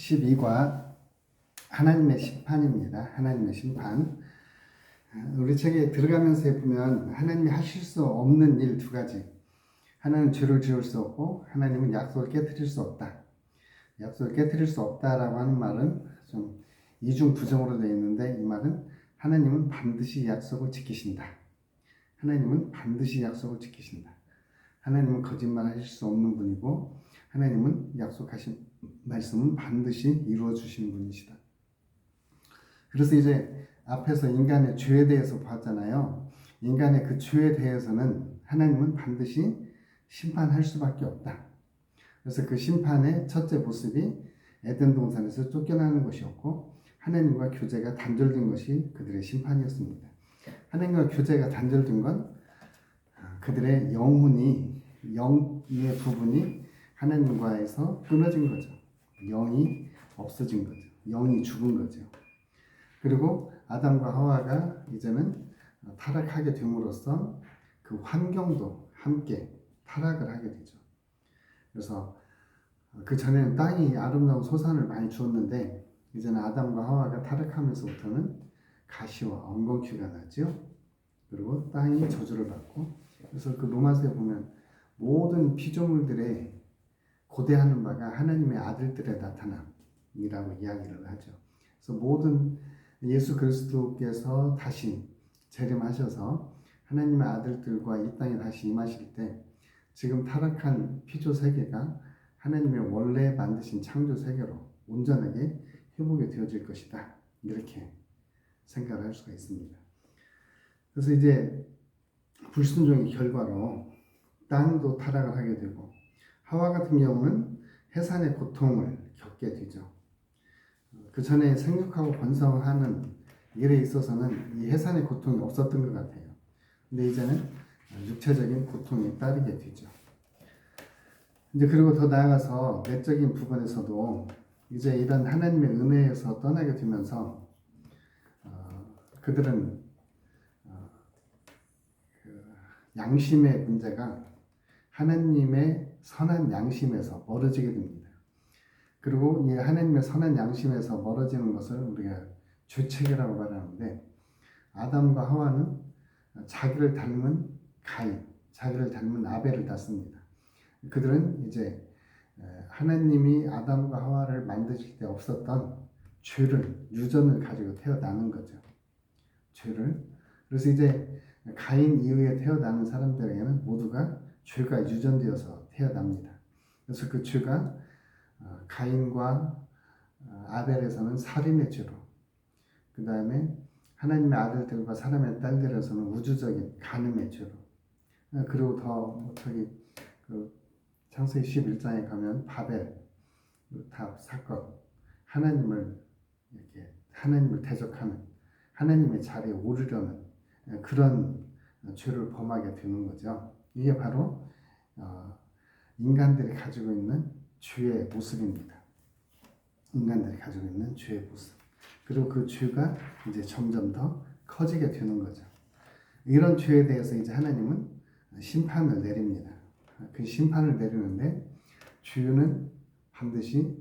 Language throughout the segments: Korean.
12과 하나님의 심판입니다. 하나님의 심판. 우리 책에 들어가면서 보면 하나님이 하실 수 없는 일 두 가지. 하나님은 죄를 지을 수 없고 하나님은 약속을 깨뜨릴 수 없다. 약속을 깨뜨릴 수 없다라고 하는 말은 좀 이중부정으로 되어 있는데, 이 말은 하나님은 반드시 약속을 지키신다. 하나님은 반드시 약속을 지키신다. 하나님은 거짓말하실 수 없는 분이고 하나님은 약속하신 말씀은 반드시 이루어 주신 분이시다. 그래서 이제 앞에서 인간의 죄에 대해서 봤잖아요. 인간의 그 죄에 대해서는 하나님은 반드시 심판할 수밖에 없다. 그래서 그 심판의 첫째 모습이 에덴 동산에서 쫓겨나는 것이었고, 하나님과 교제가 단절된 것이 그들의 심판이었습니다. 하나님과 교제가 단절된 건 그들의 영의 부분이 하나님과에서 끊어진 거죠. 영이 없어진 거죠. 영이 죽은 거죠. 그리고 아담과 하와가 이제는 타락하게 됨으로써 그 환경도 함께 타락을 하게 되죠. 그래서 그 전에는 땅이 아름다운 소산을 많이 주었는데, 이제는 아담과 하와가 타락하면서부터는 가시와 엉겅퀴가 나죠. 그리고 땅이 저주를 받고, 그래서 그 로마서에 보면 모든 피조물들의 고대하는 바가 하나님의 아들들의 나타남이라고 이야기를 하죠. 그래서 모든 예수 그리스도께서 다시 재림하셔서 하나님의 아들들과 이 땅에 다시 임하실 때, 지금 타락한 피조 세계가 하나님의 원래 만드신 창조 세계로 온전하게 회복이 되어질 것이다. 이렇게 생각을 할 수가 있습니다. 그래서 이제 불순종의 결과로 땅도 타락을 하게 되고, 하와 같은 경우는 해산의 고통을 겪게 되죠. 그 전에 생육하고 번성하는 일에 있어서는 이 해산의 고통이 없었던 것 같아요. 근데 이제는 육체적인 고통이 따르게 되죠. 이제 그리고 더 나아가서 내적인 부분에서도 이제 이런 하나님의 은혜에서 떠나게 되면서 그들은 양심의 문제가 하나님의 선한 양심에서 멀어지게 됩니다. 그리고 이 하나님의 선한 양심에서 멀어지는 것을 우리가 죄책이라고 말하는데, 아담과 하와는 자기를 닮은 가인, 자기를 닮은 아벨을 땄습니다. 그들은 이제 하나님이 아담과 하와를 만드실 때 없었던 죄를, 유전을 가지고 태어나는 거죠. 죄를. 그래서 이제 가인 이후에 태어나는 사람들에게는 모두가 죄가 유전되어서 태어납니다. 그래서 그 죄가 가인과 아벨에서는 살인의 죄로, 그 다음에 하나님의 아들들과 사람의 딸들에서는 우주적인 간음의 죄로, 그리고 더 저기 그 창세기 11장에 가면 바벨 탑 사건, 하나님을 대적하는, 하나님의 자리에 오르려는 그런 죄를 범하게 되는 거죠. 이게 바로 인간들이 가지고 있는 죄의 모습입니다. 인간들이 가지고 있는 죄의 모습. 그리고 그 죄가 이제 점점 더 커지게 되는 거죠. 이런 죄에 대해서 이제 하나님은 심판을 내립니다. 그 심판을 내리는데, 죄는 반드시,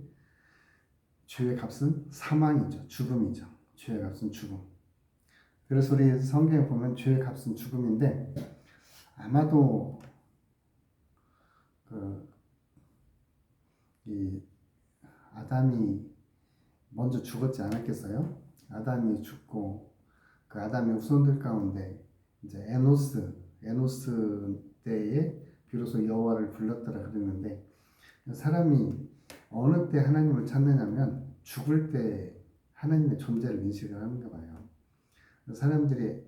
죄의 값은 사망이죠. 죽음이죠. 죄의 값은 죽음. 그래서 우리 성경에 보면 죄의 값은 죽음인데, 아마도 이 아담이 먼저 죽었지 않았겠어요? 아담이 죽고 그 아담의 후손들 가운데 이제 에노스 때에 비로소 여호와를 불렀더라 그랬는데, 사람이 어느 때 하나님을 찾느냐면 죽을 때 하나님의 존재를 인식을 하는가 봐요. 사람들이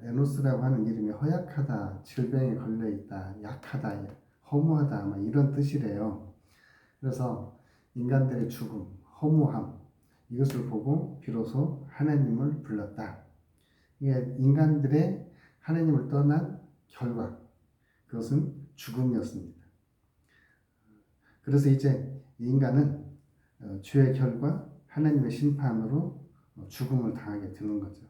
에노스라고 하는 이름이 허약하다, 질병에 걸려있다, 약하다, 허무하다, 막 이런 뜻이래요. 그래서 인간들의 죽음, 허무함, 이것을 보고 비로소 하나님을 불렀다. 이게 인간들의 하나님을 떠난 결과, 그것은 죽음이었습니다. 그래서 이제 인간은 죄의 결과, 하나님의 심판으로 죽음을 당하게 되는 거죠.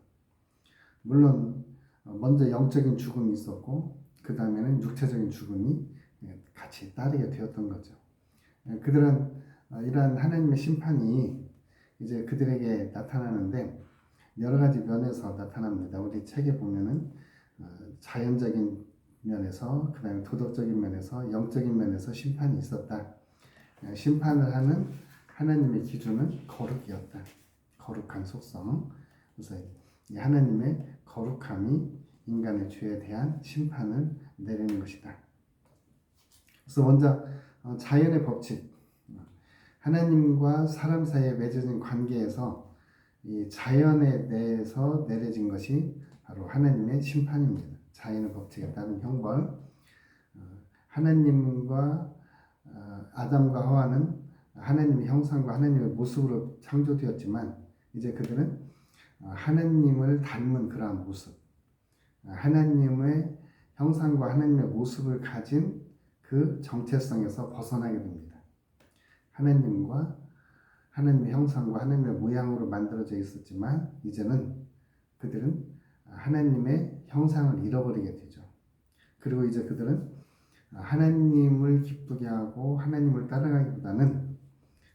물론 먼저 영적인 죽음이 있었고, 그 다음에는 육체적인 죽음이 같이 따르게 되었던 거죠. 그들은 이러한 하나님의 심판이 이제 그들에게 나타나는데 여러 가지 면에서 나타납니다. 우리 책에 보면은 자연적인 면에서, 그 다음에 도덕적인 면에서, 영적인 면에서 심판이 있었다. 심판을 하는 하나님의 기준은 거룩이었다. 거룩한 속성. 그래서 이 하나님의 거룩함이 인간의 죄에 대한 심판을 내리는 것이다. 그래서 먼저 자연의 법칙, 하나님과 사람 사이에 맺어진 관계에서 이 자연에 대해서 내려진 것이 바로 하나님의 심판입니다. 자연의 법칙에 따른 형벌. 하나님과 아담과 하와는 하나님의 형상과 하나님의 모습으로 창조되었지만 이제 그들은 하나님을 닮은 그러한 모습, 하나님의 형상과 하나님의 모습을 가진 그 정체성에서 벗어나게 됩니다. 하나님과 하나님의 형상과 하나님의 모양으로 만들어져 있었지만 이제는 그들은 하나님의 형상을 잃어버리게 되죠. 그리고 이제 그들은 하나님을 기쁘게 하고 하나님을 따라가기보다는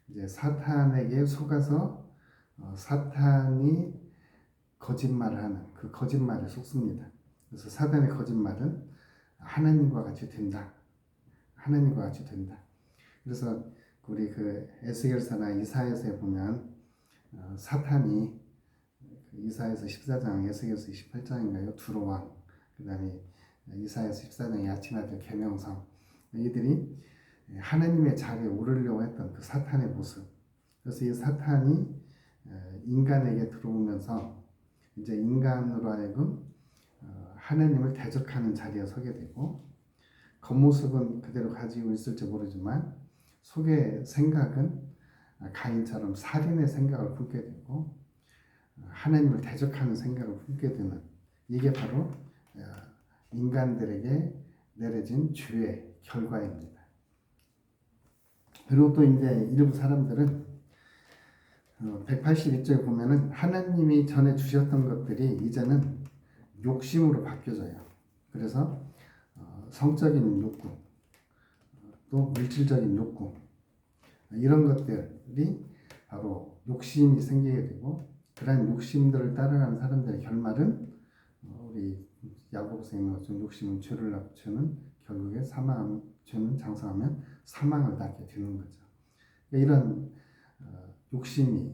이제 사탄에게 속아서 사탄이 거짓말을 하는 그 거짓말에 속습니다. 그래서 사탄의 거짓말은 하나님과 같이 된다. 하나님과 같이 된다. 그래서 우리 그 에스겔서나 이사야서에 보면 사탄이 이사야서 14장, 에스겔서 28장인가요? 두로왕, 그 다음에 이사야서 14장의 아침 아들 계명성, 이들이 하나님의 자리에 오르려고 했던 그 사탄의 모습. 그래서 이 사탄이 인간에게 들어오면서 이제 인간으로 하여금 하나님을 대적하는 자리에 서게 되고, 겉모습은 그대로 가지고 있을지 모르지만 속의 생각은 가인처럼 살인의 생각을 품게 되고 하나님을 대적하는 생각을 품게 되는, 이게 바로 인간들에게 내려진 죄의 결과입니다. 그리고 또 이제 일부 사람들은 181쪽에 보면은 하나님이 전에 주셨던 것들이 이제는 욕심으로 바뀌어져요. 그래서 성적인 욕구, 또 물질적인 욕구, 이런 것들이 바로 욕심이 생기게 되고, 그러한 욕심들을 따라가는 사람들의 결말은 우리 야고보서에 있는 것처럼 욕심은 죄를 낳고는 결국에 죄는 장성하면 사망을 낳게 되는 거죠. 이런 욕심이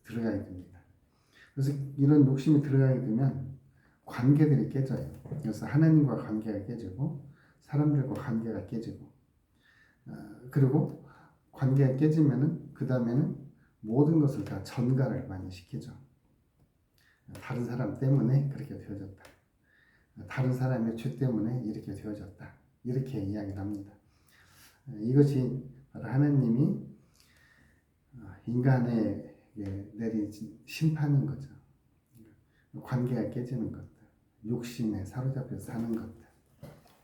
들어가게 됩니다. 그래서 이런 욕심이 들어가게 되면 관계들이 깨져요. 그래서 하나님과 관계가 깨지고 사람들과 관계가 깨지고, 그리고 관계가 깨지면은 그 다음에는 모든 것을 다 전가를 많이 시키죠. 다른 사람 때문에 그렇게 되어졌다. 다른 사람의 죄 때문에 이렇게 되어졌다. 이렇게 이야기를 합니다. 이것이 바로 하나님이 인간에게 내린 심판인 거죠. 관계가 깨지는 것들, 욕심에 사로잡혀 사는 것들,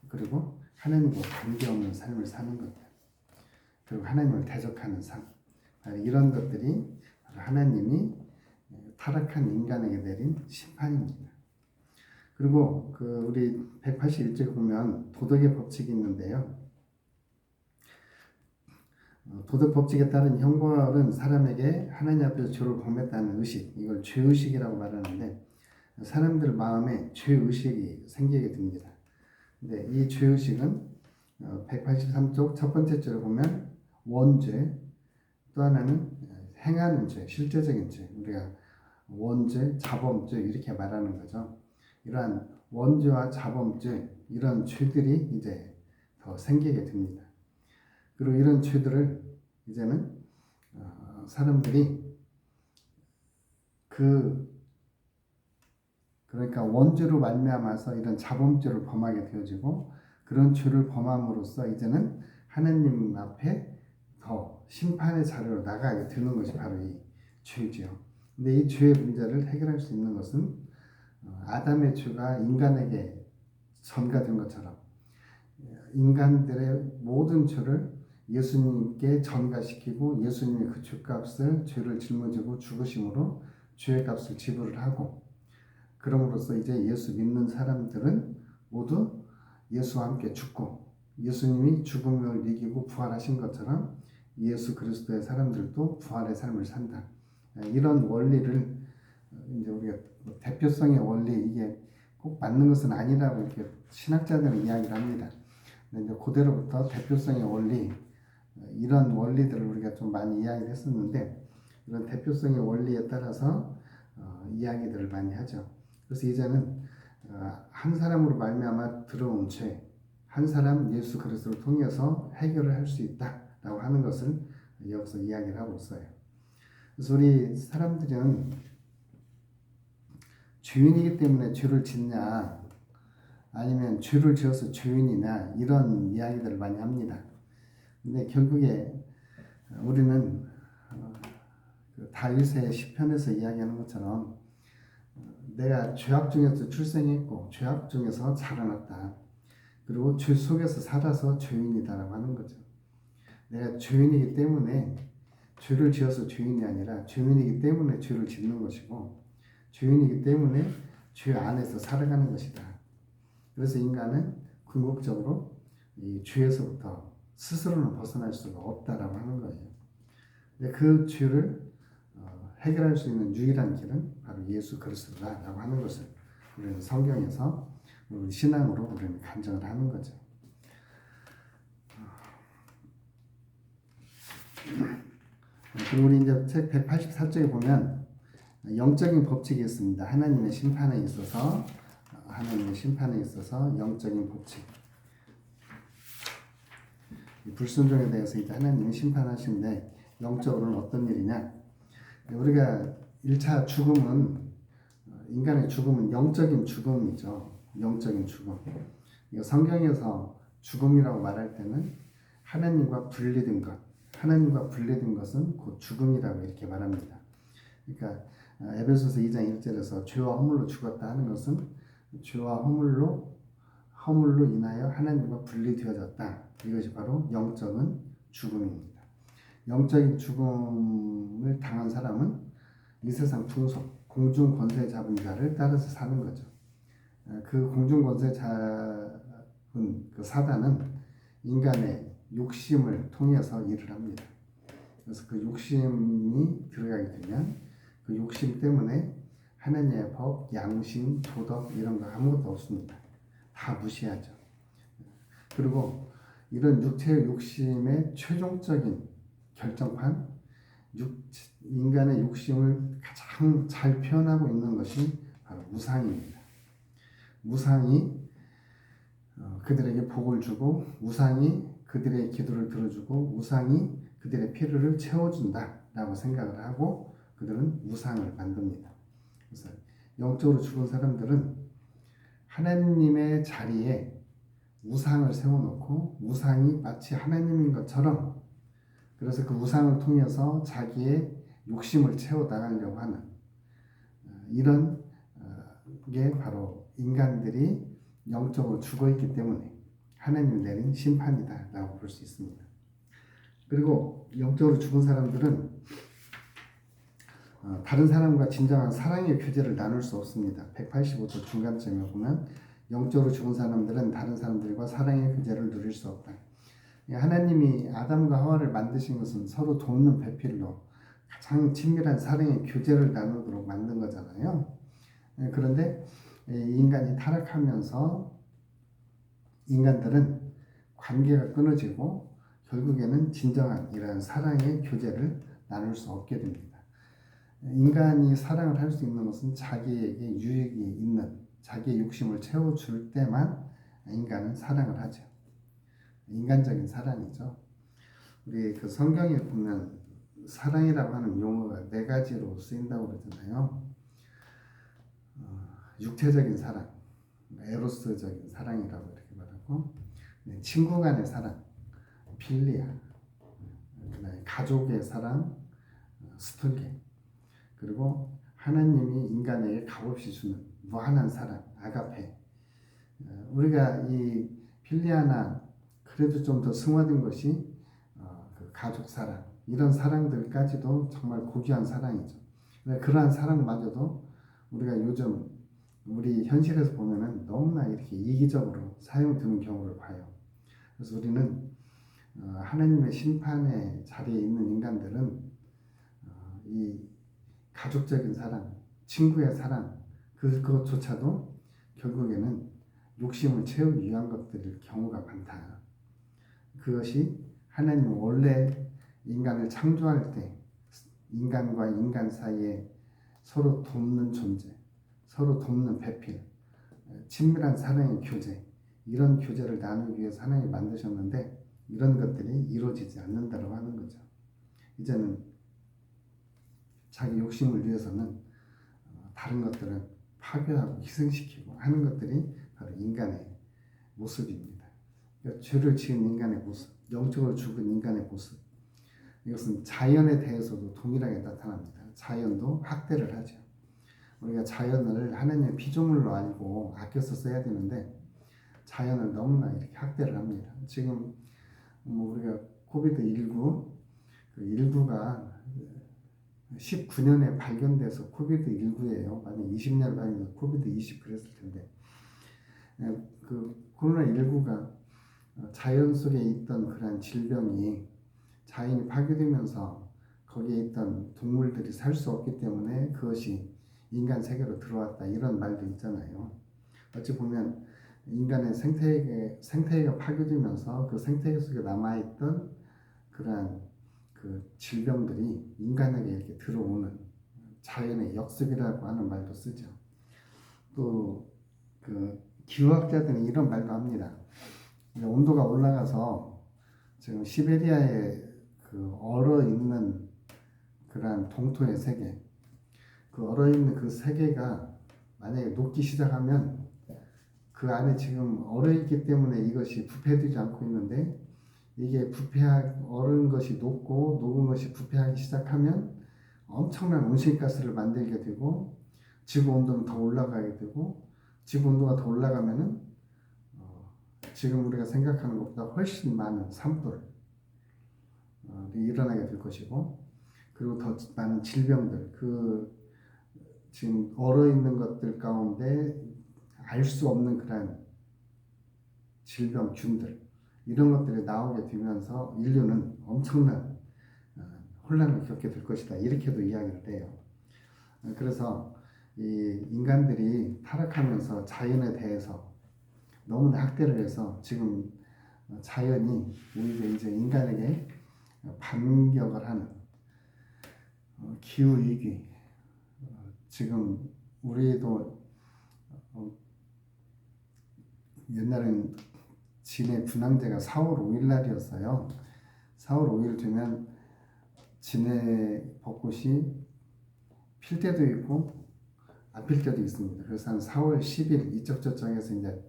그리고 하나님과 관계없는 삶을 사는 것들, 그리고 하나님을 대적하는 삶, 이런 것들이 하나님이 타락한 인간에게 내린 심판입니다. 그리고 그 우리 181쪽에 보면 도덕의 법칙이 있는데요. 도덕 법칙에 따른 형벌은 사람에게 하나님 앞에서 죄를 범했다는 의식, 이걸 죄의식이라고 말하는데, 사람들 마음에 죄의식이 생기게 됩니다. 근데 이 죄의식은 183쪽 첫 번째 줄에 보면 원죄, 또 하나는 행하는 죄, 실제적인 죄, 우리가 원죄, 자범죄 이렇게 말하는 거죠. 이러한 원죄와 자범죄, 이런 죄들이 이제 더 생기게 됩니다. 그리고 이런 죄들을 이제는 사람들이 그러니까 원죄로 말미암아서 이런 자범죄를 범하게 되어지고, 그런 죄를 범함으로써 이제는 하나님 앞에 더 심판의 자리로 나가게 되는 것이 바로 이 죄죠. 근데 이 죄의 문제를 해결할 수 있는 것은 아담의 죄가 인간에게 전가된 것처럼 인간들의 모든 죄를 예수님께 전가시키고 예수님이 그 죄값을, 죄를 짊어지고 죽으심으로 죄의 값을 지불을 하고, 그럼으로써 이제 예수 믿는 사람들은 모두 예수와 함께 죽고 예수님이 죽음을 이기고 부활하신 것처럼 예수 그리스도의 사람들도 부활의 삶을 산다. 이런 원리를 이제 우리가 대표성의 원리 이게 꼭 맞는 것은 아니라고 이렇게 신학자들은 이야기를 합니다. 근데 이제 그대로부터 대표성의 원리 이런 원리들을 우리가 좀 많이 이야기를 했었는데 이런 대표성의 원리에 따라서 이야기들을 많이 하죠. 그래서 이제는 한 사람으로 말미암아 들어온 죄, 한 사람 예수 그리스도를 통해서 해결을 할 수 있다라고 하는 것을 여기서 이야기를 하고 있어요. 그래서 우리 사람들은 죄인이기 때문에 죄를 짓냐 아니면 죄를 지어서 죄인이냐 이런 이야기들을 많이 합니다. 근데 결국에 우리는 다윗의 시편에서 이야기하는 것처럼 내가 죄악 중에서 출생했고 죄악 중에서 자라났다. 그리고 죄 속에서 살아서 죄인이다라고 하는 거죠. 내가 죄인이기 때문에 죄를 지어서 죄인이 아니라 죄인이기 때문에 죄를 짓는 것이고 죄인이기 때문에 죄 안에서 살아가는 것이다. 그래서 인간은 궁극적으로 이 죄에서부터 스스로는 벗어날 수가 없다라고 하는 거예요. 근데 그 죄를 해결할 수 있는 유일한 길은 바로 예수 그리스도다라고 하는 것을 우리는 성경에서 우리 신앙으로 우리는 간증을 하는 거죠. 그리고 우리 이제 책 184쪽에 보면 영적인 법칙이 있습니다. 하나님의 심판에 있어서 영적인 법칙. 불순종에 대해서 이제 하나님이 심판하시는데 영적으로는 어떤 일이냐? 우리가 1차 죽음은 인간의 죽음은 영적인 죽음이죠. 영적인 죽음. 성경에서 죽음이라고 말할 때는 하나님과 분리된 것. 하나님과 분리된 것은 곧 죽음이라고 이렇게 말합니다. 그러니까 에베소서 2장 1절에서 죄와 허물로 죽었다 하는 것은 죄와 허물로 인하여 하나님과 분리되어졌다. 이것이 바로 영적인 죽음입니다. 영적인 죽음을 당한 사람은 이 세상 풍속, 공중 권세 잡은 자를 따라서 사는 거죠. 그 공중 권세 잡은 그 사단은 인간의 욕심을 통해서 일을 합니다. 그래서 그 욕심이 들어가게 되면 그 욕심 때문에 하나님의 법, 양심, 도덕 이런 거 아무것도 없습니다. 다 무시하죠. 그리고 이런 육체의 욕심의 최종적인 결정판, 인간의 욕심을 가장 잘 표현하고 있는 것이 바로 우상입니다. 우상이 그들에게 복을 주고 우상이 그들의 기도를 들어주고 우상이 그들의 필요를 채워준다라고 생각을 하고 그들은 우상을 만듭니다. 그래서 영적으로 죽은 사람들은 하나님의 자리에 우상을 세워놓고 우상이 마치 하나님인 것처럼 그래서 그 우상을 통해서 자기의 욕심을 채워나가려고 하는 이런 게 바로 인간들이 영적으로 죽어있기 때문에 하나님이 내린 심판이다 라고 볼 수 있습니다. 그리고 영적으로 죽은 사람들은 다른 사람과 진정한 사랑의 교제를 나눌 수 없습니다. 185조 중간점에 보면 영적으로 죽은 사람들은 다른 사람들과 사랑의 교제를 누릴 수 없다. 하나님이 아담과 하와를 만드신 것은 서로 돕는 배필로 가장 친밀한 사랑의 교제를 나누도록 만든 거잖아요. 그런데 인간이 타락하면서 인간들은 관계가 끊어지고 결국에는 진정한 이러한 사랑의 교제를 나눌 수 없게 됩니다. 인간이 사랑을 할 수 있는 것은 자기에게 유익이 있는 자기의 욕심을 채워줄 때만 인간은 사랑을 하죠. 인간적인 사랑이죠. 우리 그 성경에 보면 사랑이라고 하는 용어가 4가지로 쓰인다고 그러잖아요. 육체적인 사랑, 에로스적인 사랑이라고 이렇게 말하고, 친구 간의 사랑, 필리아, 그다음에 가족의 사랑, 스톨게, 그리고 하나님이 인간에게 값없이 주는 무한한 사랑, 아가페. 우리가 이 필리아나 그래도 좀 더 승화된 것이 그 가족 사랑, 이런 사랑들까지도 정말 고귀한 사랑이죠. 그러한 사랑마저도 우리가 요즘 우리 현실에서 보면은 너무나 이렇게 이기적으로 사용되는 경우를 봐요. 그래서 우리는 하나님의 심판의 자리에 있는 인간들은 이 가족적인 사랑, 친구의 사랑, 그것조차도 결국에는 욕심을 채우기 위한 것들일 경우가 많다. 그것이 하나님 원래 인간을 창조할 때 인간과 인간 사이에 서로 돕는 존재, 서로 돕는 배필, 친밀한 사랑의 교제, 이런 교제를 나누기 위해서 하나님이 만드셨는데 이런 것들이 이루어지지 않는다고 하는 거죠. 이제는 자기 욕심을 위해서는 다른 것들은 파괴하고 희생시키고 하는 것들이 바로 인간의 모습입니다. 그러니까 죄를 지은 인간의 모습, 영적으로 죽은 인간의 모습, 이것은 자연에 대해서도 동일하게 나타납니다. 자연도 학대를 하죠. 우리가 자연을 하나님의 피조물로 알고 아껴서 써야 되는데 자연을 너무나 이렇게 학대를 합니다. 지금 우리가 코비드19, 그 19가 19년에 발견돼서 코비드19예요. 만약 20년 발견돼서 코비드20 그랬을 텐데 그 코로나19가 자연 속에 있던 그런 질병이 자연이 파괴되면서 거기에 있던 동물들이 살 수 없기 때문에 그것이 인간 세계로 들어왔다 이런 말도 있잖아요. 어찌 보면 인간의 생태계가 파괴되면서 그 생태계 속에 남아있던 그러한 그 질병들이 인간에게 이렇게 들어오는 자연의 역습이라고 하는 말도 쓰죠. 또 그 기후학자들은 이런 말도 합니다. 온도가 올라가서 지금 시베리아에 그 얼어 있는 그러한 동토의 세계, 그 얼어 있는 그 세계가 만약에 녹기 시작하면 그 안에 지금 얼어 있기 때문에 이것이 부패되지 않고 있는데 이게 얼은 것이 녹은 것이 부패하기 시작하면 엄청난 온실가스를 만들게 되고 지구 온도는 더 올라가게 되고 지구 온도가 더 올라가면은 지금 우리가 생각하는 것보다 훨씬 많은 산불이 일어나게 될 것이고 그리고 더 많은 질병들 지금 얼어 있는 것들 가운데 알 수 없는 그런 질병균들 이런 것들이 나오게 되면서 인류는 엄청난 혼란을 겪게 될 것이다 이렇게도 이야기를 해요. 그래서 이 인간들이 타락하면서 자연에 대해서 너무나 학대를 해서 지금 자연이 오히려 이제 인간에게 반격을 하는 기후위기 지금 우리도 옛날엔 진해 분황제가 4월 5일 날이었어요. 4월 5일 되면 진해 벚꽃이 필 때도 있고 안 필 때도 있습니다. 그래서 한 4월 10일 이쪽 저쪽에서 이제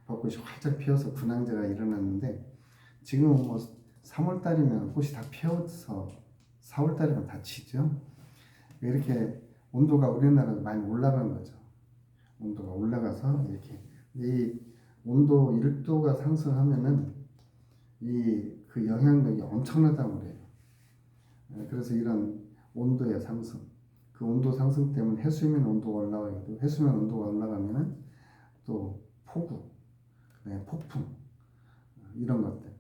벚꽃이 활짝 피어서 분황제가 일어났는데 지금은 뭐 3월 달이면 꽃이 다 피어서 4월 달이면 다 지죠. 이렇게 온도가 우리나라도 많이 올라간 거죠. 온도가 올라가서 이렇게 이 온도 1도가 상승하면은 그 영향력이 엄청나다고 그래요. 그래서 이런 온도의 상승, 그 온도 상승 때문에 해수면 온도가 올라가게 되고 해수면 온도가 올라가면은 또 폭우, 그다음에 폭풍 이런 것들,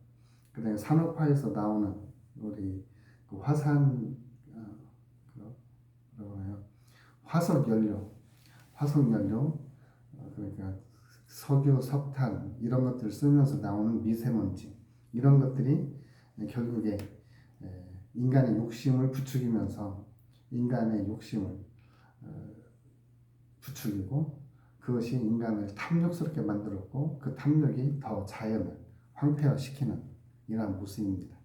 그다음에 산업화에서 나오는 우리 그 화석 연료 그러니까 석유, 석탄 이런 것들 쓰면서 나오는 미세먼지 이런 것들이 결국에 인간의 욕심을 부추기면서 인간의 욕심을 부추기고 그것이 인간을 탐욕스럽게 만들었고 그 탐욕이 더 자연을 황폐화시키는 이러한 모습입니다.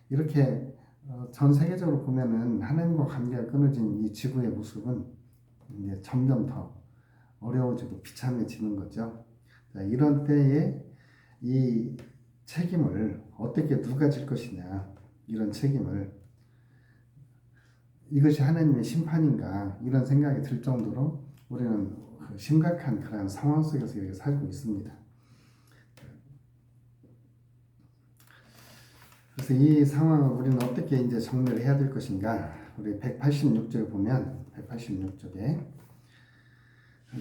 이렇게 전 세계적으로 보면은 하나님과 관계가 끊어진 이 지구의 모습은 이제 점점 더 어려워지고 비참해지는 거죠. 자, 이런 때에 이 책임을 어떻게 누가 질 것이냐 이런 책임을 이것이 하나님의 심판인가 이런 생각이 들 정도로 우리는 심각한 그런 상황 속에서 이렇게 살고 있습니다. 그래서 이 상황을 우리는 어떻게 이제 정리를 해야 될 것인가? 우리 186절 보면 186쪽에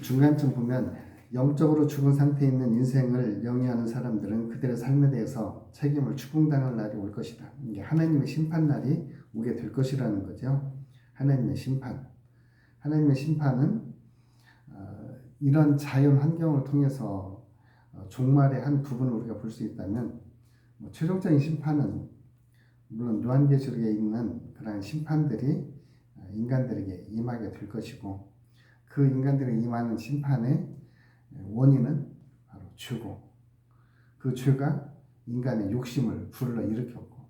중간쯤 보면 영적으로 죽은 상태에 있는 인생을 영위하는 사람들은 그들의 삶에 대해서 책임을 추궁당할 날이 올 것이다. 이게 하나님의 심판 날이 오게 될 것이라는 거죠. 하나님의 심판. 하나님의 심판은 이런 자연 환경을 통해서 종말의 한 부분을 우리가 볼 수 있다면, 최종적인 심판은 물론 요한계시록에 있는 그러한 심판들이 인간들에게 임하게 될 것이고, 그 인간들에게 임하는 심판의 원인은 바로 죄고, 그 죄가 인간의 욕심을 불러일으켰고,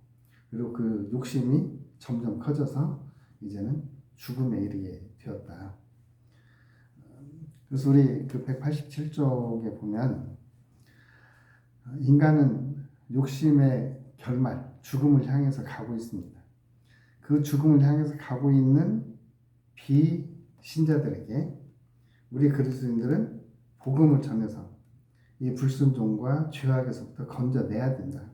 그리고 그 욕심이 점점 커져서 이제는 죽음에 이르게 되었다. 그래서 우리 그 187쪽에 보면 인간은 욕심의 결말, 죽음을 향해서 가고 있습니다. 그 죽음을 향해서 가고 있는 비신자들에게 우리 그리스도인들은 복음을 전해서 이 불순종과 죄악에서부터 건져내야 된다.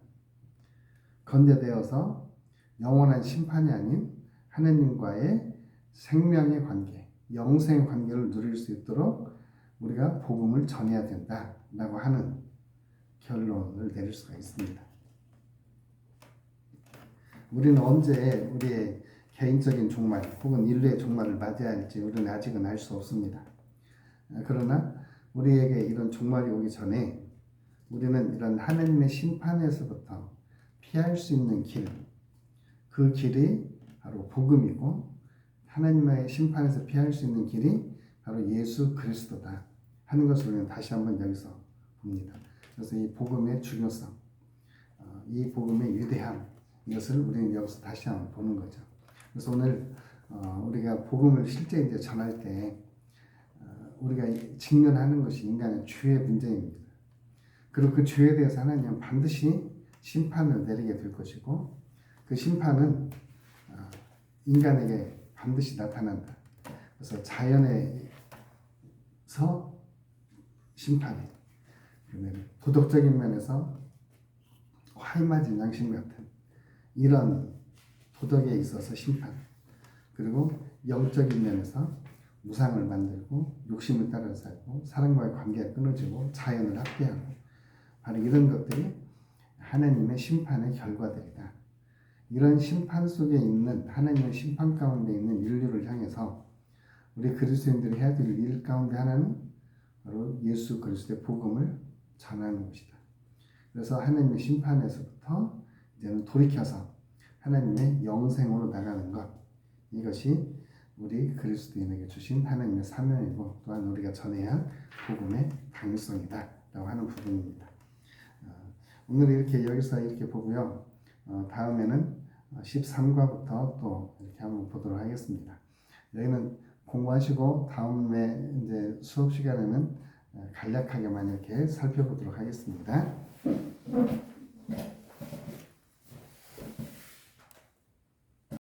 건져내어서 영원한 심판이 아닌 하나님과의 생명의 관계, 영생의 관계를 누릴 수 있도록 우리가 복음을 전해야 된다라고 하는 결론을 내릴 수가 있습니다. 우리는 언제 우리의 개인적인 종말 혹은 인류의 종말을 맞이해야 할지 우리는 아직은 알 수 없습니다. 그러나 우리에게 이런 종말이 오기 전에 우리는 이런 하나님의 심판에서부터 피할 수 있는 길, 그 길이 바로 복음이고, 하나님의 심판에서 피할 수 있는 길이 바로 예수 그리스도다 하는 것을 우리는 다시 한번 여기서 봅니다. 그래서 이 복음의 중요성, 이 복음의 위대함, 이것을 우리는 여기서 다시 한번 보는 거죠. 그래서 오늘 우리가 복음을 실제 이제 전할 때 우리가 직면하는 것이 인간의 죄의 문제입니다. 그리고 그 죄에 대해서 하나님은 반드시 심판을 내리게 될 것이고, 그 심판은 인간에게 반드시 나타난다. 그래서 자연에서 심판이, 도덕적인 면에서 화이맞은 양심 같은 이런 도덕에 있어서 심판, 그리고 영적인 면에서 무상을 만들고 욕심을 따라 살고 사람과의 관계가 끊어지고 자연을 학대하고, 바로 이런 것들이 하나님의 심판의 결과들이다. 이런 심판 속에 있는, 하나님의 심판 가운데 있는 인류를 향해서 우리 그리스도인들이 해야 될 일 가운데 하나는 바로 예수 그리스도의 복음을 전하는 것이다. 그래서 하나님의 심판에서부터 이제는 돌이켜서 하나님의 영생으로 나가는 것, 이것이 우리 그리스도인에게 주신 하나님의 사명이고, 또한 우리가 전해야 할 복음의 당위성이다 라고 하는 부분입니다. 오늘 이렇게 여기서 이렇게 보고요. 다음에는 13과부터 또 이렇게 한번 보도록 하겠습니다. 여기는 공부하시고 다음에 이제 수업 시간에는 간략하게만 이렇게 살펴보도록 하겠습니다.